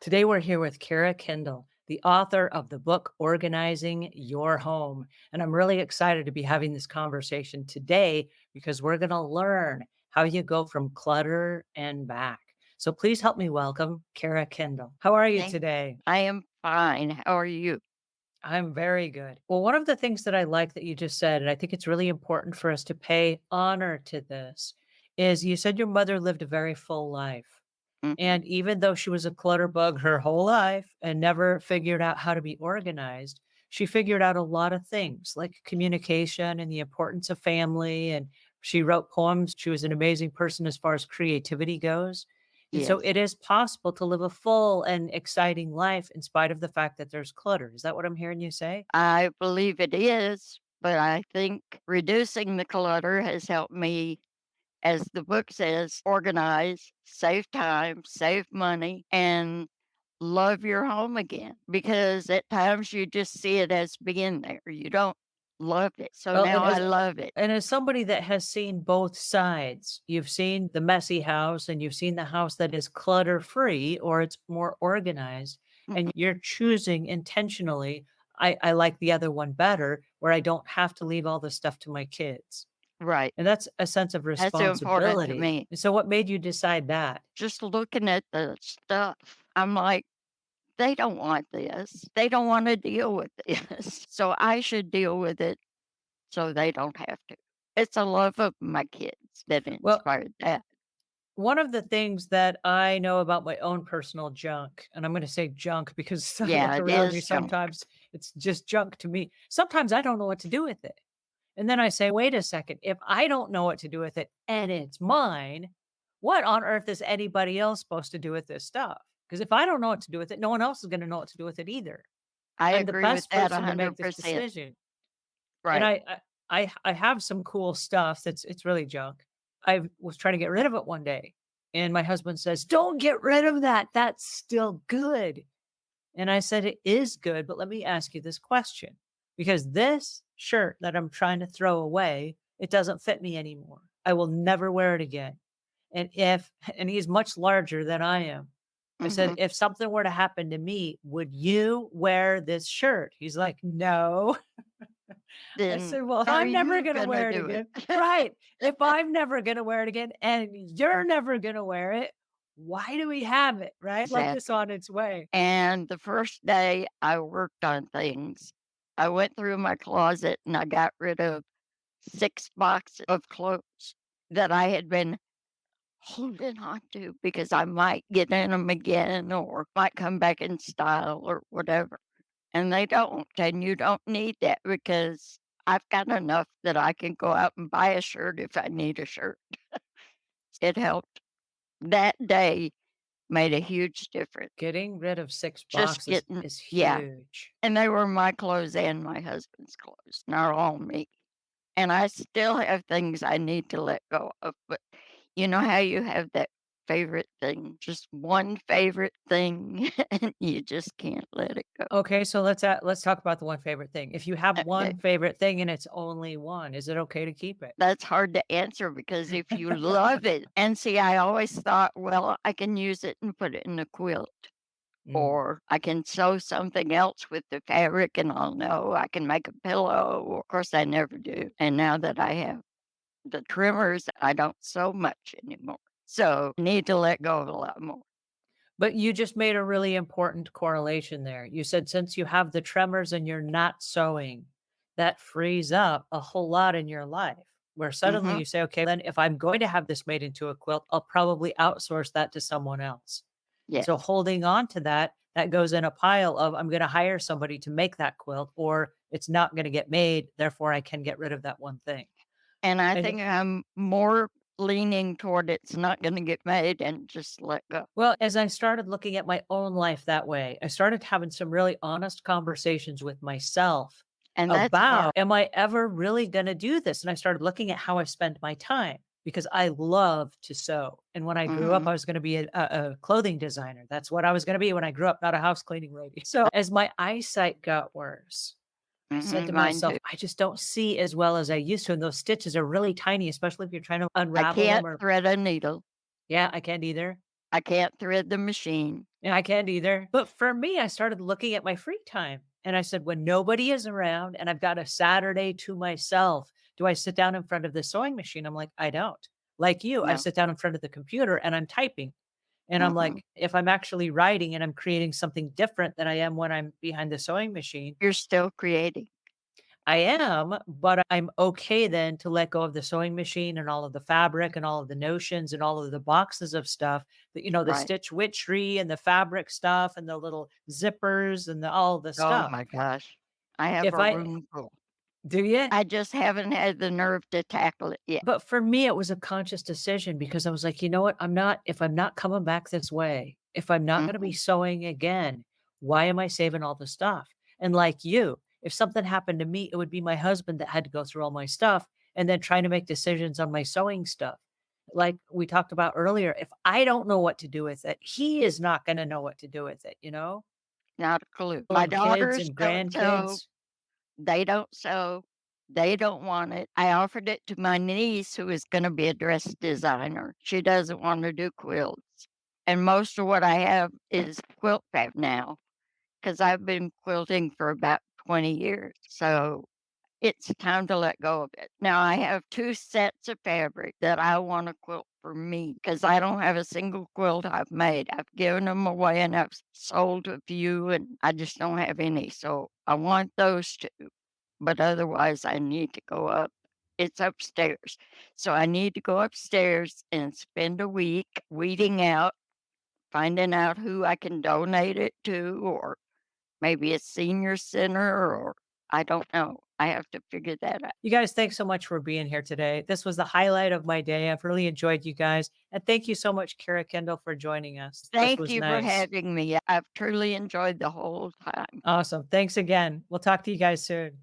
Today, we're here with Kira Kendal, the author of the book Organizing Your Home. And I'm really excited to be having this conversation today because we're going to learn how you go from clutter and back. So please help me welcome Kira Kendal. How are you Thank today? I am fine. How are you? I'm very good. Well, one of the things that I like that you just said, and I think it's really important for us to pay honor to this, is you said your mother lived a very full life. Mhm. And even though she was a clutter bug her whole life and never figured out how to be organized, she figured out a lot of things like communication and the importance of family. And she wrote poems. She was an amazing person as far as creativity goes. And so Yes, it is possible to live a full and exciting life in spite of the fact that there's clutter. Is that what I'm hearing you say? I believe it is, but I think reducing the clutter has helped me, as the book says, organize, save time, save money, and love your home again. Because at times you just see it as being there. You don't love it. So Well, now I love it. and as somebody that has seen both sides, you've seen the messy house and you've seen the house that is clutter-free or it's more organized, and Mhm. you're choosing intentionally, I like the other one better, where I don't have to leave all the stuff to my kids. Right. And that's a sense of That's so important to responsibility. me. And so what made you decide that? Just looking at the stuff, I'm like, they don't want this. They don't wanna deal with this, so I should deal with it so they don't have to. It's a love of my kids that Well, inspired that. one of the things that I know about my own personal junk, and I'm gonna say junk because I Yeah, look it around me, is junk. sometimes it's just junk to me. Sometimes I don't know what to do with it. And then I say, "Wait a second, if I don't know what to do with it and it's mine, what on earth is anybody else supposed to do with this stuff? Because if I don't know what to do with it, no one else is gonna know what to do with it either. I I'm the agree with best that person to make this 100%. decision." And Right. I have some cool stuff it's really junk. I was trying to get rid of it one day, and my husband says, "Don't get rid of that. That's still good." And I said, "It is good, but let me ask you this question, because this shirt that I'm trying to throw away, it doesn't fit me anymore. I will never wear it again." And if and he's much larger than I am. I said, Mhm. "If something were to happen to me, would you wear this shirt?" He's like, "No." I Then said, "Well, if are I'm never you gonna gonna wear it do it? again." Right. "If I'm never gonna wear it again and you're never gonna wear it, why do we have it?" Right? Let this Exactly. on its way. And the first day I worked on things, I went through my closet and I got rid of 6 boxes of clothes that I had been holding on to because I might get in them again or might come back in style or whatever. And they don't, and you don't need that because I've got enough that I can go out and buy a shirt if I need a shirt. It helped. That day made a huge difference. Getting rid of 6 Just boxes getting is yeah, huge. and they were my clothes and my husband's clothes, not all me. And I still have things I need to let go of, but you know how you have that favorite thing, just one favorite thing, and you just can't let it go. Okay, so let's talk about the one favorite thing. If you have Okay, one favorite thing and it's only one, is it okay to keep it? that's hard to answer because if you love it and see, I always thought, well, I can use it and put it in a quilt, Mm. or I can sew something else with the fabric and I'll know I can make a pillow. Of course, I never do. And now that I have the trimmers, I don't sew much anymore. So I need to let go of a lot more. But you just made a really important correlation there. You said since you have the tremors and you're not sewing, that frees up a whole lot in your life where suddenly Hmm. you say, okay, then if I'm going to have this made into a quilt, I'll probably outsource that to someone else. And so Yes. holding on to that, that goes in a pile of I'm going to hire somebody to make that quilt or it's not going to get made. Therefore, I can get rid of that one thing. And I And think I'm more leaning toward it's not going to get made and just let go. well, as I started looking at my own life that way, I started having some really honest conversations with myself And that's hard. about, am I ever really going to do this? And I started looking at how I spend my time because I love to sew. And when I grew up, Hmm. I was going to be a clothing designer. That's what I was going to be when I grew up, not a house cleaning lady. So as my eyesight got worse, I said to Mine myself, too. I just don't see as well as I used to. And those stitches are really tiny, especially if you're trying to I unravel them can't or, thread a needle. yeah, I can't either. I can't thread the machine. Yeah, I can't either. But for me, I started looking at my free time and I said, when nobody is around and I've got a Saturday to myself, do I sit down in front of the sewing machine? I'm like, I don't. Like you, I No. sit down in front of the computer and I'm typing. And I'm Mm-mm. like, if I'm actually writing and I'm creating something different than I am when I'm behind the sewing machine, You're still creating. I am, but I'm okay then to let go of the sewing machine and all of the fabric and all of the notions and all of the boxes of stuff that, the Right. stitch witchery and the fabric stuff and the little zippers and all the Oh stuff. my gosh. I have If a I room full. do you? I just haven't had the nerve to tackle it yet. But for me, it was a conscious decision because I was like, you know what? If I'm not coming back this way, if I'm not going to be Mhm. sewing again, why am I saving all the stuff? And like you, if something happened to me, it would be my husband that had to go through all my stuff and then trying to make decisions on my sewing stuff. Like we talked about earlier, if I don't know what to do with it, he is not going to know what to do with it, you know? Not a clue. My And kids daughters and don't sew. grandkids. They don't sew. They don't want it. I offered it to my niece who is gonna be a dress designer. She doesn't wanna do quilts. And most of what I have is quilt fab now, because 'cause I've been quilting for about 20 years. So it's time to let go of it. Now I have 2 sets of fabric that I wanna quilt for me because I don't have a single quilt I've made. I've given them away and I've sold a few, and I just don't have any. So I want those 2, but otherwise I need to go up. It's upstairs. So I need to go upstairs and spend a week weeding out, finding out who I can donate it to, or maybe a senior center, or I don't know. I have to figure that out. You guys, thanks so much for being here today. This was the highlight of my day. I've really enjoyed you guys. And thank you so much, Kira Kendall, for joining us. This Thank was you for nice. having me. I've truly enjoyed the whole time. Awesome. Thanks again. We'll talk to you guys soon.